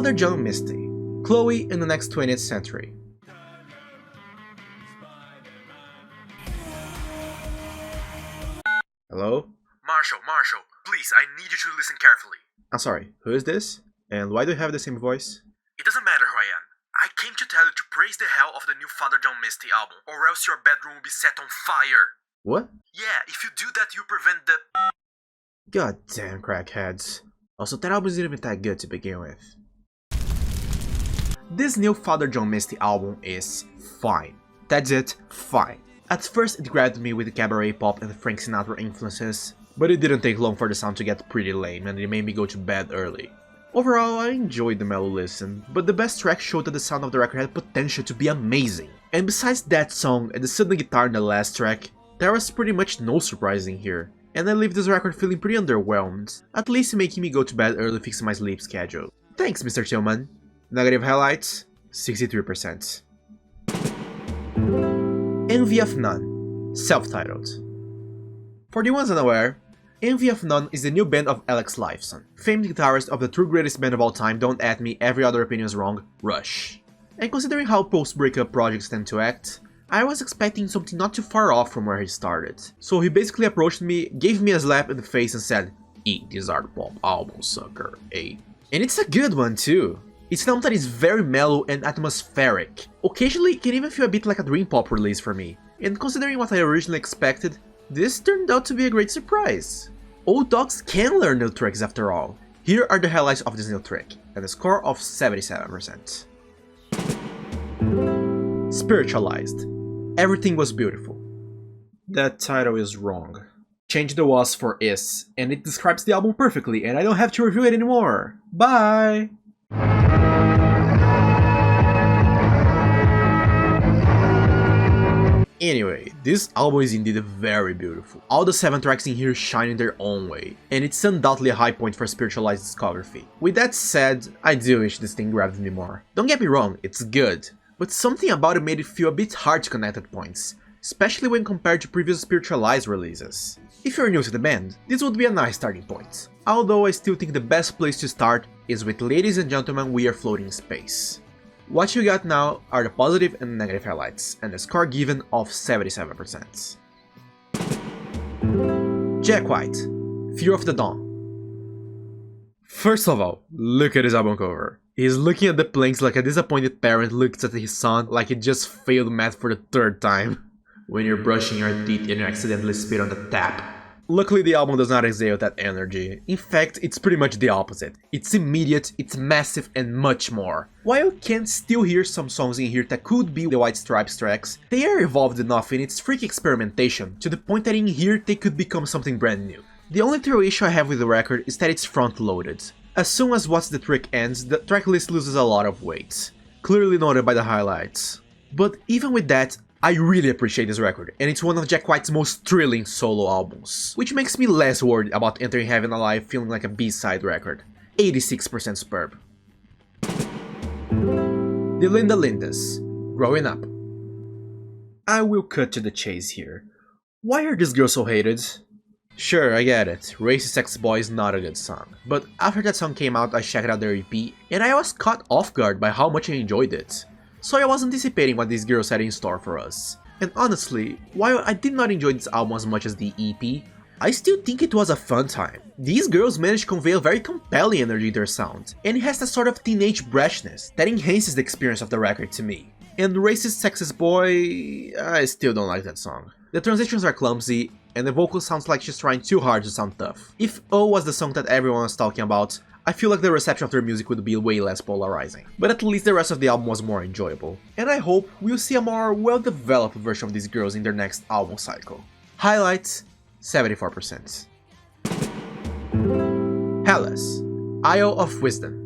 Father John Misty, Chloë in the next 20th century. Hello? Marshall, please, I need you to listen carefully. I'm sorry, who is this? And why do you have the same voice? It doesn't matter who I am. I came to tell you to praise the hell of the new Father John Misty album, or else your bedroom will be set on fire. What? Yeah, if you do that, you prevent the... God damn crackheads. Also, that album isn't even that good to begin with. This new Father John Misty album is fine. That's it, fine. At first it grabbed me with the cabaret pop and Frank Sinatra influences, but it didn't take long for the sound to get pretty lame and it made me go to bed early. Overall, I enjoyed the mellow listen, but the best track showed that the sound of the record had potential to be amazing. And besides that song and the sudden guitar in the last track, there was pretty much no surprising here. And I leave this record feeling pretty underwhelmed, at least making me go to bed early fixing my sleep schedule. Thanks, Mr. Tillman. Negative highlights, 63%. Envy of None, self-titled. For the ones unaware, Envy of None is the new band of Alex Lifeson, famed guitarist of the true greatest band of all time, don't at me, every other opinion is wrong, Rush. And considering how post-breakup projects tend to act, I was expecting something not too far off from where he started. So he basically approached me, gave me a slap in the face and said, "Eat this art pop album, sucker, eh?" And it's a good one too. It's an album that is very mellow and atmospheric. Occasionally it can even feel a bit like a dream pop release for me. And considering what I originally expected, this turned out to be a great surprise. Old dogs can learn new tricks after all. Here are the highlights of this new trick, and a score of 77%. Spiritualized. Everything was beautiful. That title is wrong. Change the was for is, and it describes the album perfectly, and I don't have to review it anymore. Bye! Anyway, this album is indeed very beautiful. All the 7 tracks in here shine in their own way, and it's undoubtedly a high point for Spiritualized discography. With that said, I do wish this thing grabbed me more. Don't get me wrong, it's good, but something about it made it feel a bit hard to connect at points, especially when compared to previous Spiritualized releases. If you're new to the band, this would be a nice starting point, although I still think the best place to start is with Ladies and Gentlemen, We Are Floating in Space. What you got now are the positive and negative highlights, and a score given of 77%. Jack White, Fear of the Dawn. First of all, look at his album cover. He's looking at the planks like a disappointed parent looks at his son like he just failed math for the 3rd time. When you're brushing your teeth and you accidentally spit on the tap. Luckily the album does not exhale that energy. In fact, it's pretty much the opposite. It's immediate, it's massive, and much more. While you can still hear some songs in here that could be the White Stripes tracks, they are evolved enough in its freaky experimentation to the point that in here they could become something brand new. The only true issue I have with the record is that it's front-loaded. As soon as What's the Trick ends, the tracklist loses a lot of weight, clearly noted by the highlights. But even with that, I really appreciate this record, and it's one of Jack White's most thrilling solo albums, which makes me less worried about Entering Heaven Alive feeling like a B-side record. 86% superb. The Linda Lindas, Growing Up. I will cut to the chase here. Why are these girls so hated? Sure, I get it, Racist Sex Boy is not a good song, but after that song came out I checked out their EP, and I was caught off guard by how much I enjoyed it. So I was anticipating what these girls had in store for us. And honestly, while I did not enjoy this album as much as the EP, I still think it was a fun time. These girls managed to convey a very compelling energy in their sound, and it has that sort of teenage brashness that enhances the experience of the record to me. And Racist Sexist Boy, I still don't like that song. The transitions are clumsy, and the vocal sounds like she's trying too hard to sound tough. If O was the song that everyone was talking about, I feel like the reception of their music would be way less polarizing, but at least the rest of the album was more enjoyable, and I hope we'll see a more well-developed version of these girls in their next album cycle. Highlights, 74%. Hällas, Isle of Wisdom.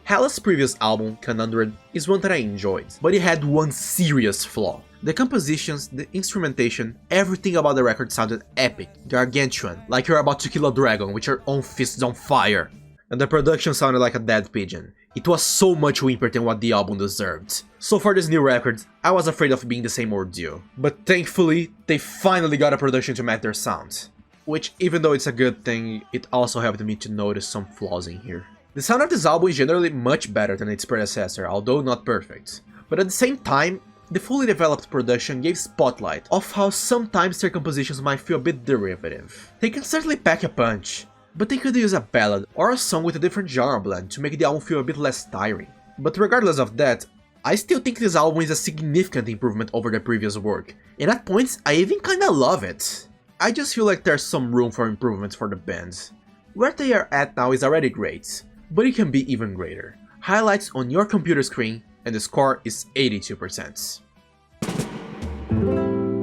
Hällas' previous album, Conundrum, is one that I enjoyed, but it had one serious flaw. The compositions, the instrumentation, everything about the record sounded epic, gargantuan, like you're about to kill a dragon with your own fists on fire. And the production sounded like a dead pigeon. It was so much whimper than what the album deserved. So for this new record, I was afraid of being the same ordeal. But thankfully, they finally got a production to match their sound. Which, even though it's a good thing, it also helped me to notice some flaws in here. The sound of this album is generally much better than its predecessor, although not perfect. But at the same time, the fully developed production gave spotlight of how sometimes their compositions might feel a bit derivative. They can certainly pack a punch, but they could use a ballad or a song with a different genre blend to make the album feel a bit less tiring. But regardless of that, I still think this album is a significant improvement over the previous work, and at points I even kinda love it. I just feel like there's some room for improvements for the band. Where they are at now is already great, but it can be even greater. Highlights on your computer screen, and the score is 82%.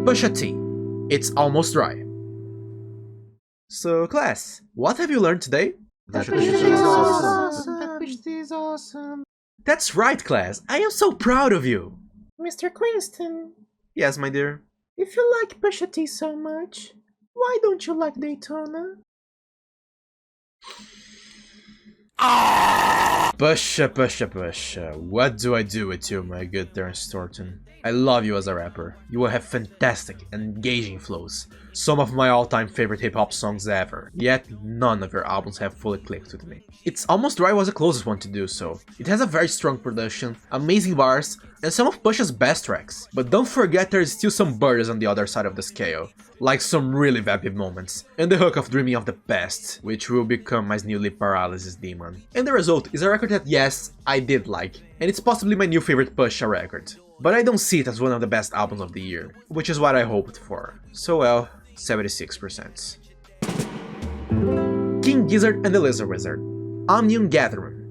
Pusha-T, It's Almost Dry. So class, what have you learned today? That Pusha-T is awesome. That Pusha-T is awesome. That's right, class, I am so proud of you! Mr. Quinston, Yes, my dear? if you like Pusha-T so much, why don't you like Daytona? Pusha, what do I do with you, my good Terence Thornton? I love you as a rapper. You will have fantastic and engaging flows, some of my all-time favorite hip-hop songs ever, yet none of your albums have fully clicked with me. It's Almost Dry was the closest one to do so. It has a very strong production, amazing bars, and some of Pusha's best tracks. But don't forget there is still some burdens on the other side of the scale, like some really vapid moments, and the hook of Dreaming of the Past, which will become my new lip paralysis demon. And the result is a record that yes, I did like, and it's possibly my new favorite Pusha record. But I don't see it as one of the best albums of the year, which is what I hoped for. So well, 76%. King Gizzard and the Lizard Wizard, Omnium Gatherum.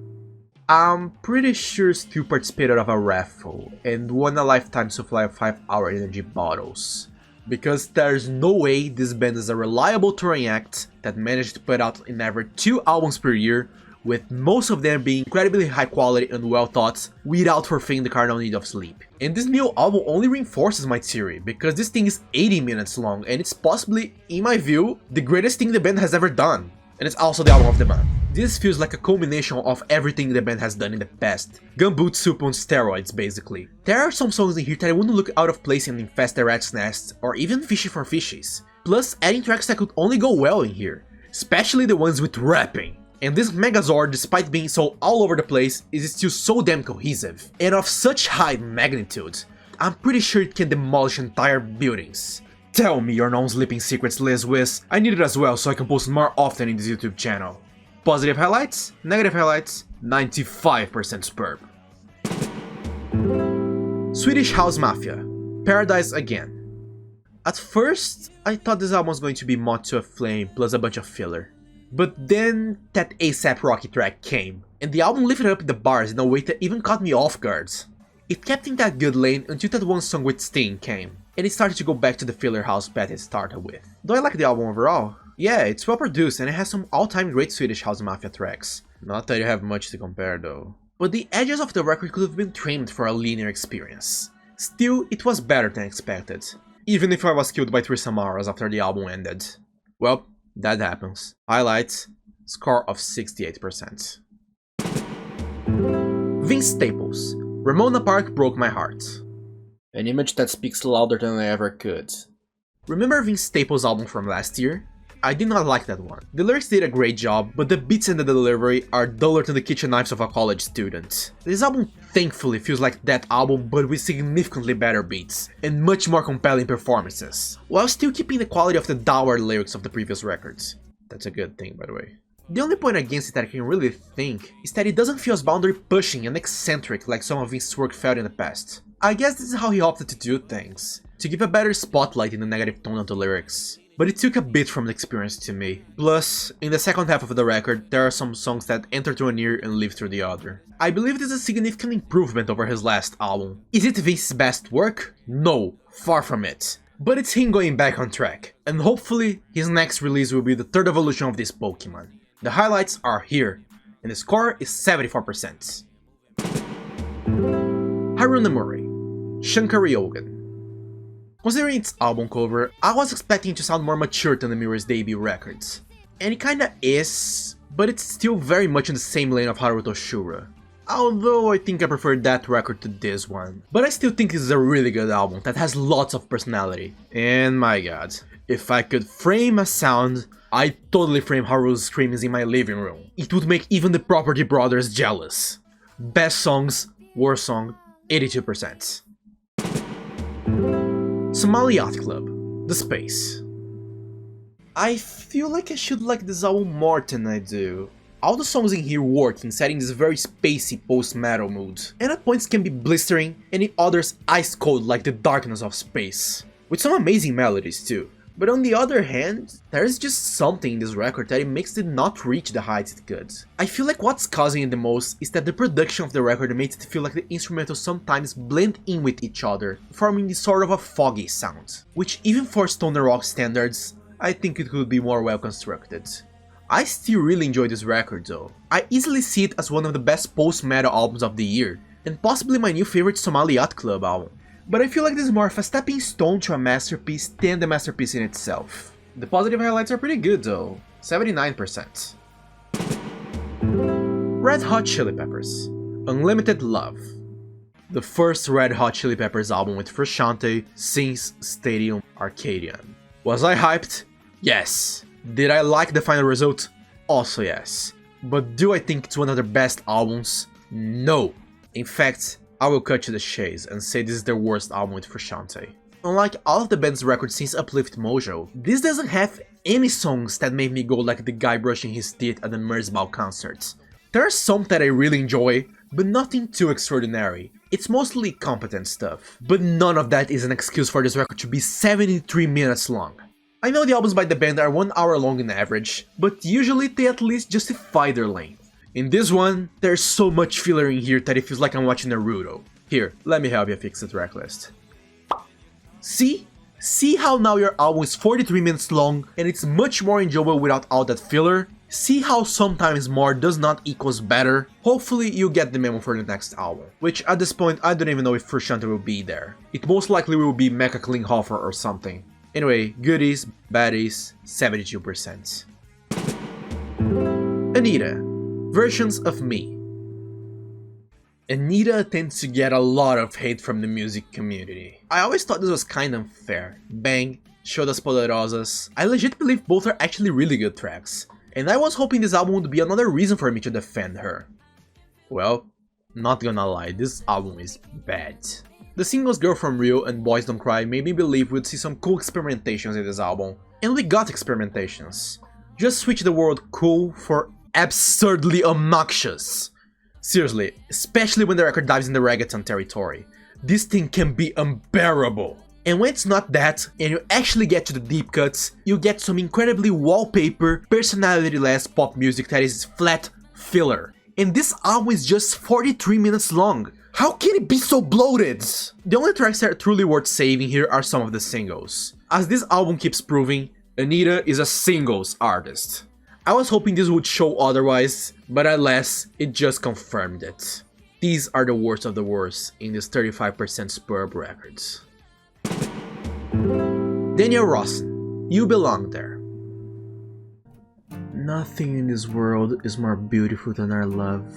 I'm pretty sure Stu participated of a raffle and won a lifetime supply of 5-hour energy bottles. Because there's no way this band is a reliable touring act that managed to put out an average 2 albums per year, with most of them being incredibly high quality and well thought, without forfeiting the cardinal need of sleep. And this new album only reinforces my theory, because this thing is 80 minutes long and it's possibly, in my view, the greatest thing the band has ever done. And it's also the album of the month. This feels like a culmination of everything the band has done in the past. Gumboot soup on steroids, basically. There are some songs in here that I wouldn't look out of place in Infest the Rat's Nest, or even Fishy for Fishies. Plus, adding tracks that could only go well in here, especially the ones with rapping. And this Megazord, despite being so all over the place, is still so damn cohesive, and of such high magnitude. I'm pretty sure it can demolish entire buildings. Tell me your non-sleeping secrets, Liz Wiz. I need it as well so I can post more often in this YouTube channel. Positive highlights, negative highlights, 95% superb. Swedish House Mafia, Paradise Again. At first, I thought this album was going to be Moth to a Flame plus a bunch of filler. But then that ASAP Rocky track came, and the album lifted up the bars in a way that even caught me off guard. It kept in that good lane until that one song with Sting came, and it started to go back to the filler house path it started with. Do I like the album overall? Yeah, it's well produced and it has some all-time great Swedish House Mafia tracks. Not that you have much to compare though. But the edges of the record could have been trimmed for a linear experience. Still, it was better than expected, even if I was killed by 3 Samaras after the album ended. Well, that happens. Highlights, score of 68%. Vince Staples, Ramona Park Broke My Heart. An image that speaks louder than I ever could. Remember Vince Staples' album from last year? I did not like that one. The lyrics did a great job, but the beats and the delivery are duller than the kitchen knives of a college student. This album thankfully feels like that album, but with significantly better beats, and much more compelling performances, while still keeping the quality of the dour lyrics of the previous records. That's a good thing, by the way. The only point against it that I can really think is that it doesn't feel as boundary pushing and eccentric like some of Vince's work felt in the past. I guess this is how he opted to do things, to give a better spotlight in the negative tone of the lyrics. But it took a bit from the experience to me. Plus, in the second half of the record, there are some songs that enter through an ear and leave through the other. I believe this is a significant improvement over his last album. Is it Vince's best work? No, far from it. But it's him going back on track, and hopefully his next release will be the third evolution of this Pokemon. The highlights are here, and the score is 74%. Haru Nemuri, Shunka Ryougen. Considering its album cover, I was expecting it to sound more mature than Nemuri's debut records. And it kinda is, but it's still very much in the same lane of Haruto Shura. Although I think I prefer that record to this one. But I still think this is a really good album that has lots of personality. And my god, if I could frame a sound, I totally frame Haru's screams in my living room. It would make even the Property Brothers jealous. Best songs, worst song, 82%. Somali Yacht Club, The Space. I feel like I should like this album more than I do. All the songs in here work in setting this very spacey post-metal mood, and at points can be blistering, and in others ice cold like the darkness of space. With some amazing melodies too. But on the other hand, there's just something in this record that it makes it not reach the heights it could. I feel like what's causing it the most is that the production of the record makes it feel like the instrumentals sometimes blend in with each other, forming this sort of a foggy sound, which even for stoner rock standards, I think it could be more well constructed. I still really enjoy this record though. I easily see it as one of the best post-metal albums of the year, and possibly my new favorite Somali Yacht Club album. But I feel like this is more of a stepping stone to a masterpiece than the masterpiece in itself. The positive highlights are pretty good though, 79%. Red Hot Chili Peppers, Unlimited Love. The first Red Hot Chili Peppers album with Pusha-T since Stadium Arcadian. Was I hyped? Yes. Did I like the final result? Also yes. But do I think it's one of their best albums? No. In fact, I will cut to the chase and say this is their worst album with Pusha-T. Unlike all of the band's records since Uplift Mojo, this doesn't have any songs that made me go like the guy brushing his teeth at the Merzbow concerts. There are some that I really enjoy, but nothing too extraordinary. It's mostly competent stuff. But none of that is an excuse for this record to be 73 minutes long. I know the albums by the band are 1 hour long on average, but usually they at least justify their length. In this one, there's so much filler in here that it feels like I'm watching Naruto. Here, let me help you fix the track list. See? See how now your album is 43 minutes long and it's much more enjoyable without all that filler? See how sometimes more does not equals better? Hopefully you get the memo for the next album, which at this point I don't even know if Pusha-T will be there. It most likely will be Mecha Klinghoffer or something. Anyway, goodies, baddies, 72%. Anitta. Versions of Me. Anitta tends to get a lot of hate from the music community. I always thought this was kinda unfair. Bang, Chodas Poderosas. I legit believe both are actually really good tracks, and I was hoping this album would be another reason for me to defend her. Well, not gonna lie, this album is bad. The singles Girl From Rio and Boys Don't Cry made me believe we'd see some cool experimentations in this album, and we got experimentations. Just switch the word cool for absurdly obnoxious. Seriously, especially when the record dives in the reggaeton territory. This thing can be unbearable. And when it's not that, and you actually get to the deep cuts, you get some incredibly wallpaper, personality-less pop music that is flat filler. And this album is just 43 minutes long. How can it be so bloated? The only tracks that are truly worth saving here are some of the singles. As this album keeps proving, Anitta is a singles artist. I was hoping this would show otherwise, but alas, it just confirmed it. These are the worst of the worst in this 35% Spurb records. Daniel Rossen, You Belong There. Nothing in this world is more beautiful than our love.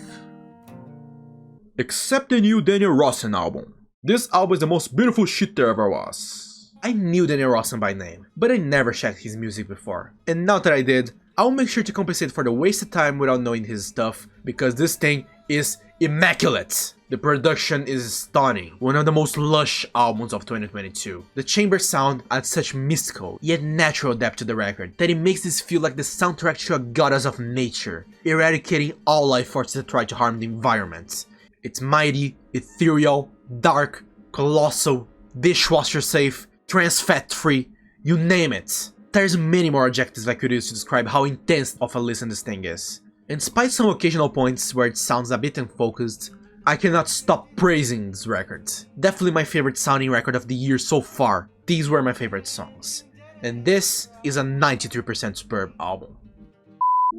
Except the new Daniel Rossen album. This album is the most beautiful shit there ever was. I knew Daniel Rossen by name, but I never checked his music before. And now that I did, I'll make sure to compensate for the wasted time without knowing his stuff, because this thing is immaculate. The production is stunning, one of the most lush albums of 2022. The chamber sound adds such mystical, yet natural depth to the record, that it makes this feel like the soundtrack to a goddess of nature, eradicating all life forces that try to harm the environment. It's mighty, ethereal, dark, colossal, dishwasher safe, trans fat free, you name it. There's many more adjectives I could use to describe how intense of a listen this thing is. And despite some occasional points where it sounds a bit unfocused, I cannot stop praising this record. Definitely my favorite sounding record of the year so far. These were my favorite songs. And this is a 93% Spurb album.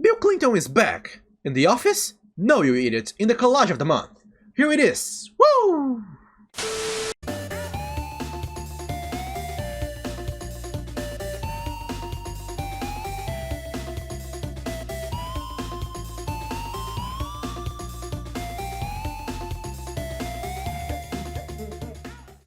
Bill Clinton is back! In The Office? No, you idiot, in the collage of the month. Here it is! Woo!